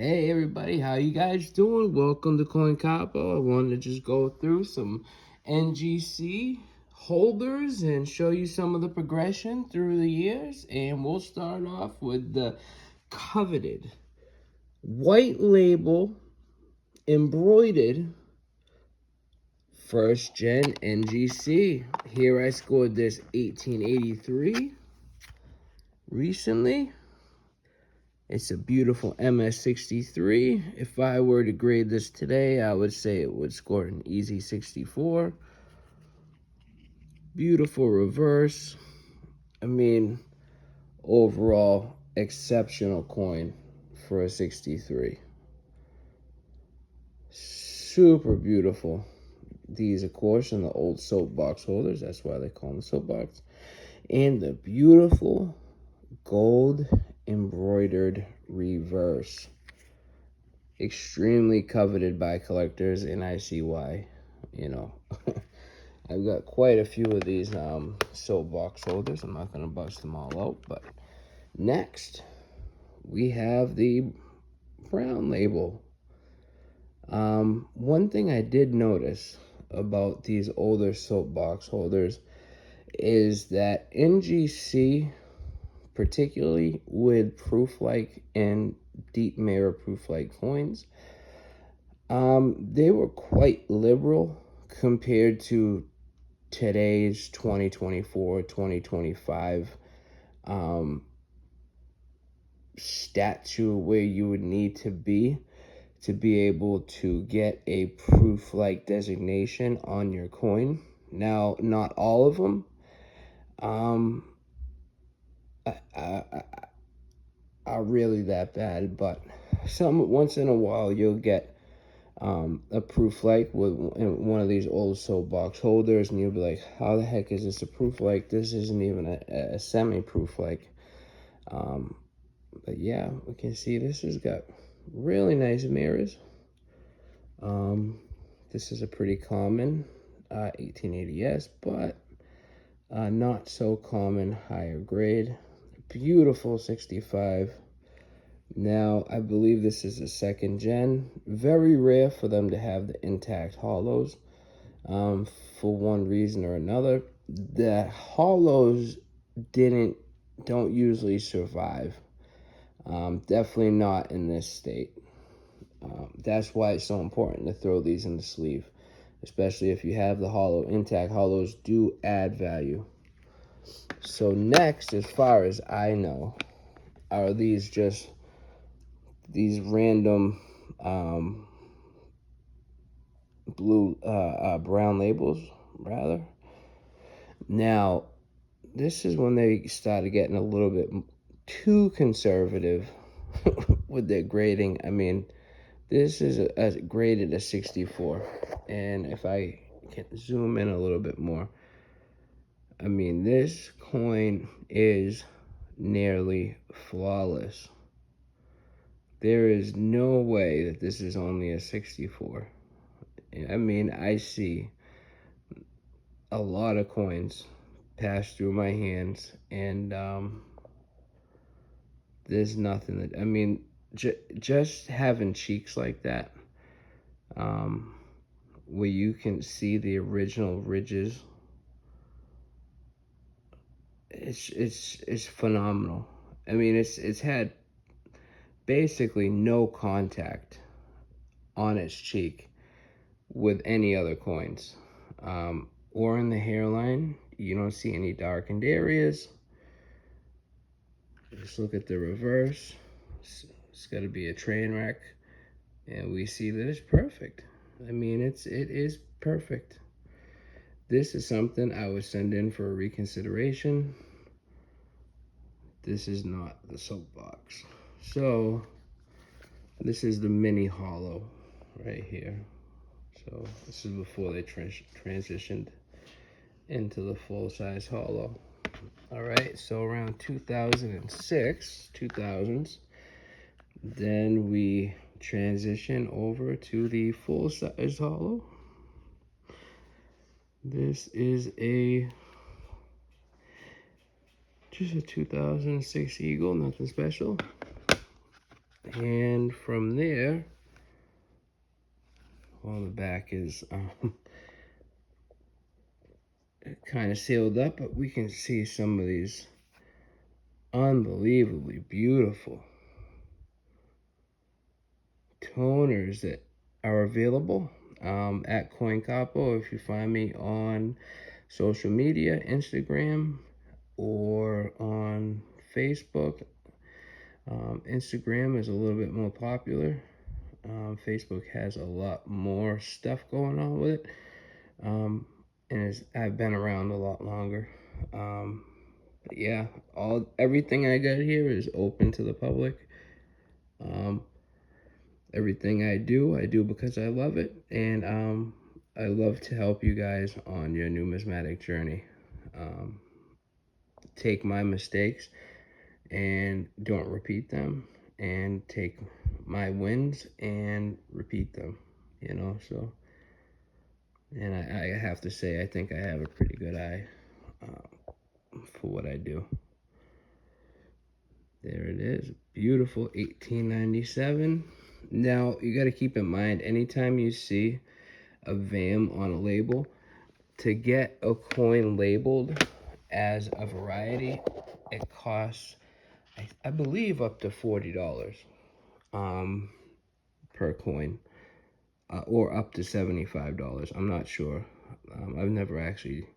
Hey everybody, how you guys doing? Welcome to Coin Capo. I wanted to just go through some NGC holders and show you some of the progression through the years. And we'll start off with the coveted white label embroidered first gen NGC. Here I scored this 1883 recently. It's a beautiful MS63. If I were to grade this today, I would say it would score an easy 64. Beautiful reverse. I mean, overall, exceptional coin for a 63. Super beautiful. These, of course, are the old soapbox holders. That's why they call them soapbox. And the beautiful gold embroidered reverse. Extremely coveted by collectors, and I see why. You know, I've got quite a few of these soapbox holders. I'm not going to bust them all out, but next we have the brown label. One thing I did notice about these older soapbox holders is that NGC, particularly with proof-like and deep mirror proof-like coins, they were quite liberal compared to today's 2024, 2025 statute, where you would need to be able to get a proof-like designation on your coin. Now, not all of them are really that bad, but once in a while you'll get a proof like with one of these old soapbox holders, and you'll be like, how the heck is this a proof like? This isn't even a semi-proof like. But yeah, we can see this has got really nice mirrors. This is a pretty common 1880S, but not so common higher grade. Beautiful 65. Now, I believe this is a second gen. Very rare for them to have the intact hollows, for one reason or another. The hollows don't usually survive. Definitely not in this state. That's why it's so important to throw these in the sleeve, especially if you have the hollow intact. Hollows do add value. So next, as far as I know, are these random brown labels, rather. Now, this is when they started getting a little bit too conservative with their grading. I mean, this is graded a 64, and if I can zoom in a little bit more, I mean, this coin is nearly flawless. There is no way that this is only a 64. I mean, I see a lot of coins pass through my hands, and there's nothing that, I mean, just having cheeks like that, where you can see the original ridges, it's phenomenal. I mean, it's had basically no contact on its cheek with any other coins, or in the hairline. You don't see any darkened areas. Just look at the reverse. It's got to be a train wreck, and we see that it's perfect. I mean, it is perfect. This is something I would send in for a reconsideration. This is not the soapbox. So this is the mini hollow right here. So this is before they transitioned into the full-size hollow. All right, so around 2006, 2000s, then we transition over to the full-size hollow. This is just a 2006 Eagle, nothing special. And from there, well, the back is kind of sealed up, but we can see some of these unbelievably beautiful toners that are available at Capo. If you find me on social media, Instagram, or on Facebook. Instagram is a little bit more popular. Facebook has a lot more stuff going on with it. And I've been around a lot longer. But yeah, everything I got here is open to the public. Everything I do because I love it, and I love to help you guys on your numismatic journey. Take my mistakes and don't repeat them, and take my wins and repeat them, so. And I have to say, I think I have a pretty good eye for what I do. There it is, beautiful 1897. Now, you got to keep in mind, anytime you see a VAM on a label, to get a coin labeled as a variety, it costs, I believe, up to $40 per coin, or up to $75. I'm not sure. I've never actually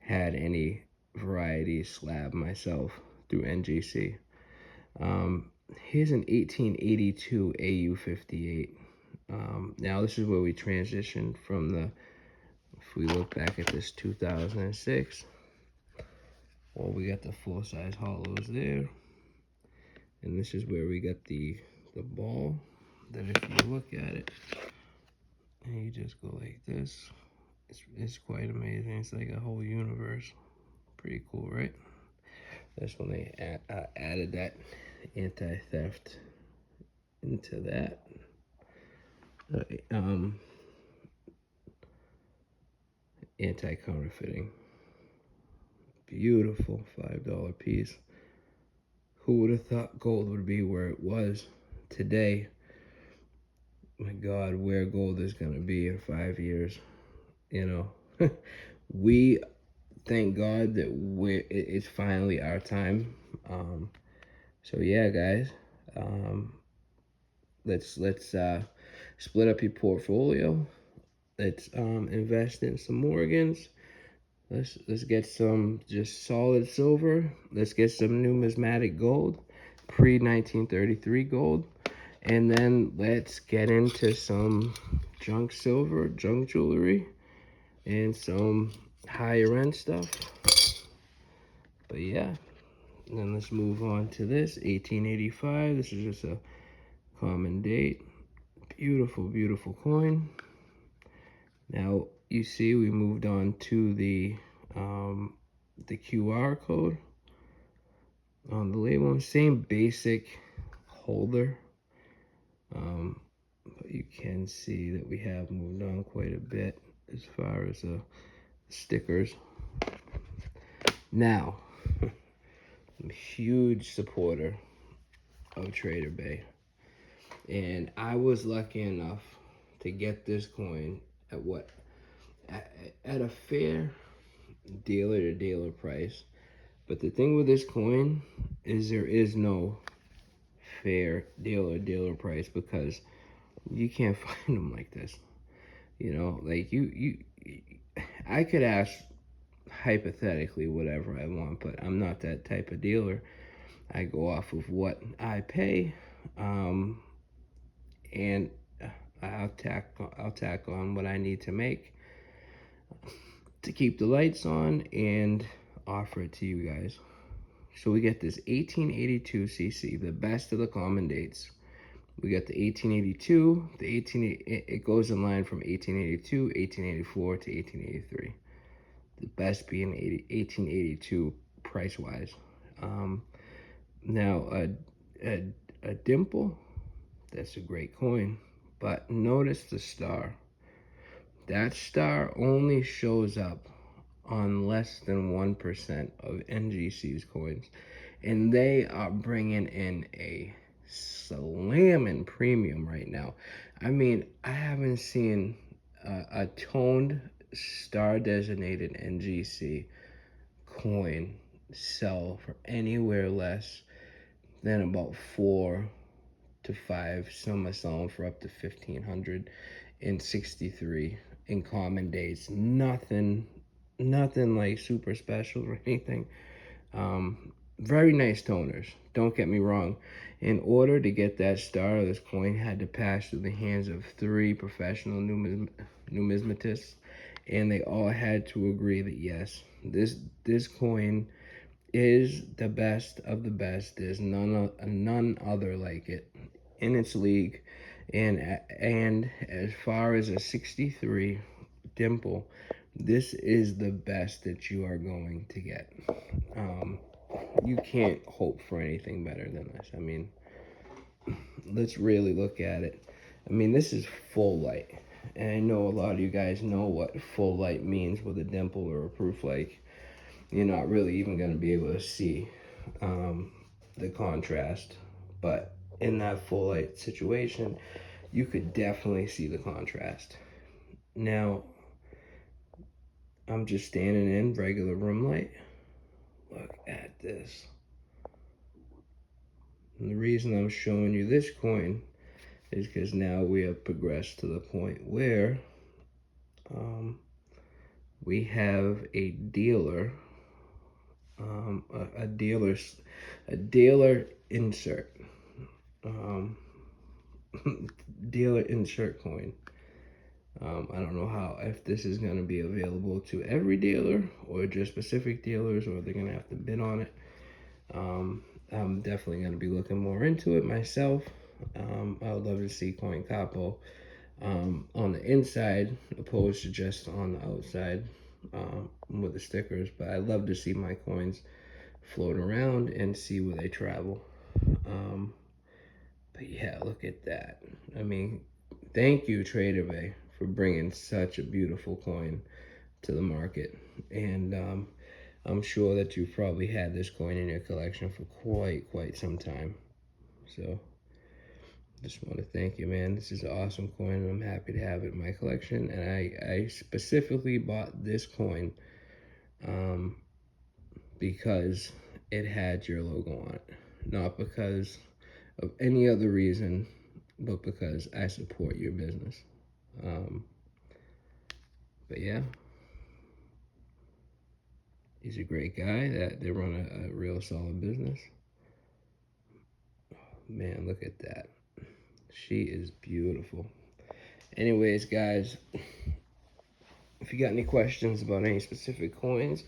had any variety slab myself through NGC. Here's an 1882 AU58. Now this is where we transitioned from if we look back at this 2006, well, we got the full-size hollows there. And this is where we got the ball, that if you look at it, and you just go like this, it's quite amazing. It's like a whole universe. Pretty cool, right? That's when they added that anti-theft into that. Anti-counterfeiting. Beautiful $5 piece. Who would have thought gold would be where it was today? My God, where gold is going to be in 5 years. We thank God that it's finally our time. So yeah, guys, let's split up your portfolio. Let's invest in some Morgans. Let's get some just solid silver. Let's get some numismatic gold, pre-1933 gold. And then let's get into some junk silver, junk jewelry, and some higher end stuff. But yeah, then let's move on to this, 1885. This is just a common date. Beautiful, beautiful coin. Now, you see we moved on to the QR code on the label. Same basic holder. But you can see that we have moved on quite a bit as far as stickers. Now, I'm a huge supporter of Trader Bay. And I was lucky enough to get this coin at a fair dealer-to-dealer price. But the thing with this coin is there is no fair dealer price, because you can't find them like this. Like I could ask hypothetically whatever I want, but I'm not that type of dealer. I go off of what I pay, and I'll tack on what I need to make to keep the lights on and offer it to you guys. So we get this 1882 CC, the best of the common dates. We got the 1882, it goes in line from 1882, 1884 to 1883. The best being 1882 price-wise. Now, a dimple, that's a great coin. But notice the star. That star only shows up on less than 1% of NGC's coins. And they are bringing in a slamming premium right now. I mean, I haven't seen a toned star designated NGC coin sell for anywhere less than about 4 to 5. Some are selling for up to 1,563 in common days. Nothing like super special or anything. Very nice toners, don't get me wrong. In order to get that star, this coin had to pass through the hands of 3 professional numismatists, and they all had to agree that yes, this coin is the best of the best. There's none other like it in its league. And as far as a 63 dimple, this is the best that you are going to get. You can't hope for anything better than this. I mean, let's really look at it. I mean, this is full light. And I know a lot of you guys know what full light means with a dimple or a proof like. You're not really even going to be able to see the contrast. But in that full light situation, you could definitely see the contrast. Now, I'm just standing in regular room light. Look at this. And the reason I'm showing you this coin is because now we have progressed to the point where we have a dealer, a dealer insert, dealer insert coin. I don't know if this is going to be available to every dealer or just specific dealers, or they're going to have to bid on it. I'm definitely going to be looking more into it myself. I would love to see coin Capo on the inside opposed to just on the outside with the stickers. But I love to see my coins float around and see where they travel. But yeah, look at that. I mean, thank you, Trader Bay, for bringing such a beautiful coin to the market. And I'm sure that you've probably had this coin in your collection for quite some time. So just want to thank you, man. This is an awesome coin, and I'm happy to have it in my collection. And I specifically bought this coin because it had your logo on it, not because of any other reason, but because I support your business. But yeah, he's a great guy. That they run a real solid business. Man, look at that. She is beautiful. Anyways, guys, if you got any questions about any specific coins,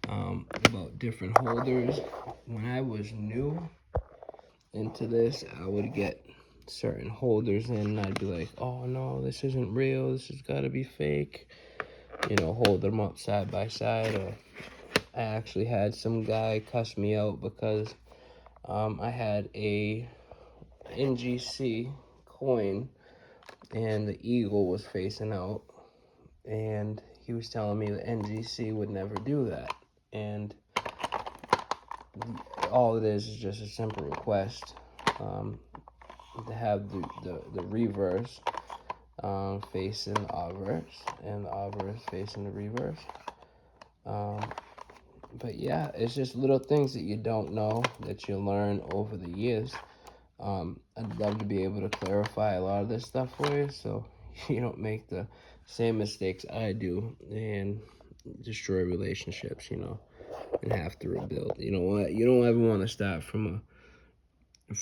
about different holders, when I was new into this, I would get certain holders in, and I'd be like, oh no, this isn't real, this has got to be fake. You know, hold them up side by side. Or I actually had some guy cuss me out because I had a NGC coin and the eagle was facing out, and he was telling me the NGC would never do that. And all it is just a simple request to have the reverse facing the obverse and the obverse facing the reverse. But yeah, it's just little things that you don't know that you learn over the years. I'd love to be able to clarify a lot of this stuff for you, so you don't make the same mistakes I do and destroy relationships, you know, and have to rebuild. You know what? You don't ever want to start from a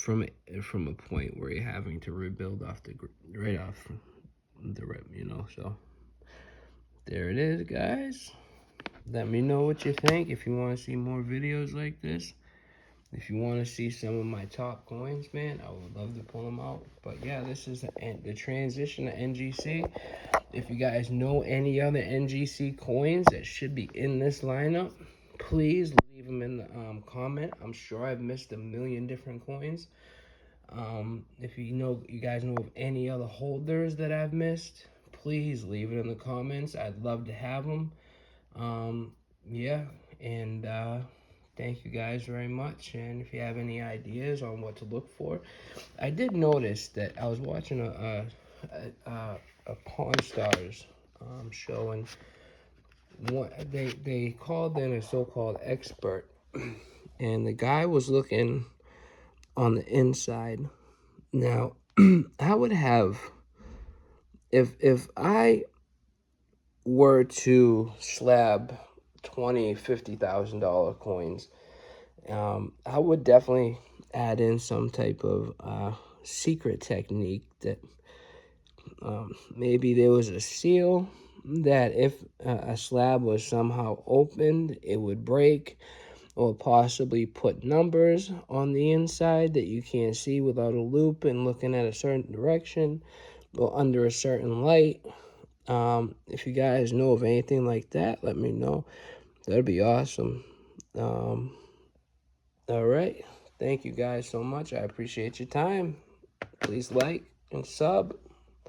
point where you're having to rebuild right off the rip, you know. So there it is, guys. Let me know what you think. If you want to see more videos like this, if you want to see some of my top coins, man, I would love to pull them out. But yeah, this is the transition to NGC. If you guys know any other NGC coins that should be in this lineup, please leave them in the comment. I'm sure I've missed a million different coins. If you guys know of any other holders that I've missed, please leave it in the comments. I'd love to have them. Yeah, and thank you guys very much. And if you have any ideas on what to look for, I did notice that I was watching a Pawn Stars show, and they called in a so-called expert, and the guy was looking on the inside. Now, I would have, if I were to slab $20,000-$50,000 coins, I would definitely add in some type of secret technique that maybe there was a seal that if a slab was somehow opened, it would break, or possibly put numbers on the inside that you can't see without a loop and looking at a certain direction or under a certain light. If you guys know of anything like that, let me know. That'd be awesome. All right. Thank you guys so much. I appreciate your time. Please like and sub.